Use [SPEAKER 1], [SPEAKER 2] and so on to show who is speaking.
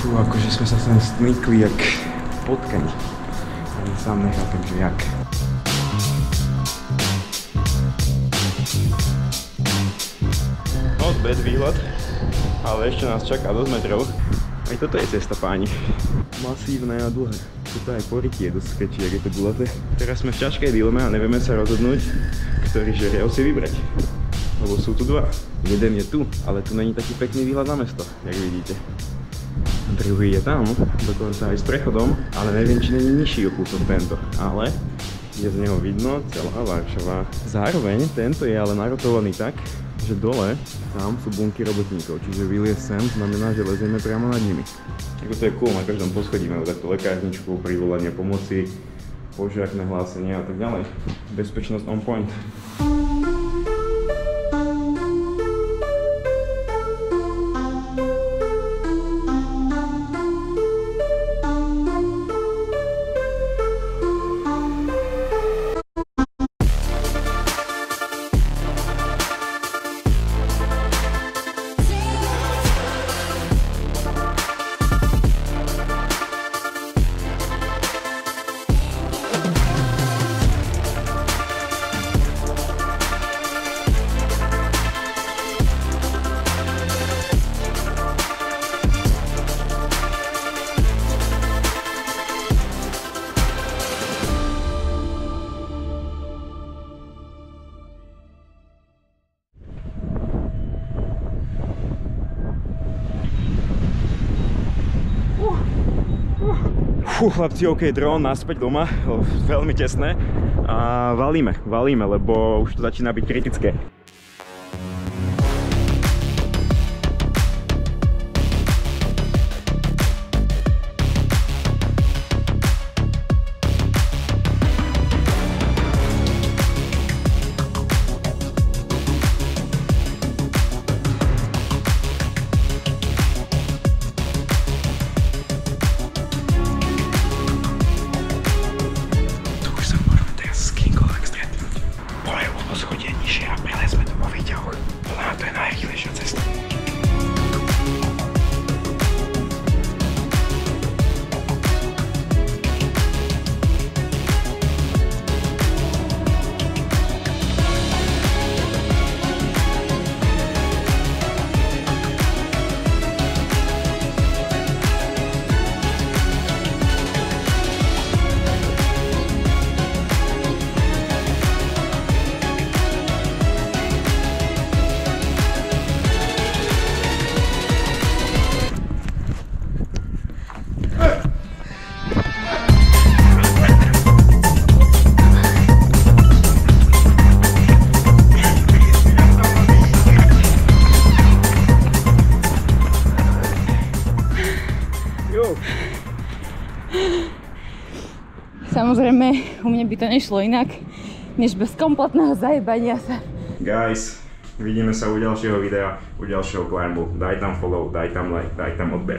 [SPEAKER 1] tu akože sme sa sem stmykli jak potkani. Ani sám nechápem, že jak. Not bad výhľad, ale ešte nás čaká dosť metrov. Aj toto je cesta, páni. Masívne a dlhé. Toto aj porytie je dosť sketchy, jak je to gulaté. Teraz sme v ťažkej dileme a nevieme sa rozhodnúť, ktorý žeriav si vybrať. Lebo sú tu dva. Jeden je tu, ale tu není taký pekný výhľad na mesto, jak vidíte. Druhý je tam, dokonca aj s prechodom, ale neviem, či není nižší o kúsok tento. Ale je z neho vidno celá Varšava. Zároveň tento je ale narotovaný tak, že dole tam sú bunky robotníkov, čiže vyliez sem znamená, že lezieme priamo nad nimi. Ako to je cool, na každom poschodí majú takto lekárničku, privolanie pomoci, požiarne hlásenia a tak ďalej. Bezpečnosť on point. Fú, chlapci, OK, dron naspäť doma, veľmi tesné a valíme, lebo už to začína byť kritické.
[SPEAKER 2] Samozrejme, u mňa by to nešlo inak, než bez kompletného zajebania sa.
[SPEAKER 1] Guys, vidíme sa u ďalšieho videa, u ďalšieho climbu. Daj tam follow, daj tam like, daj tam odber.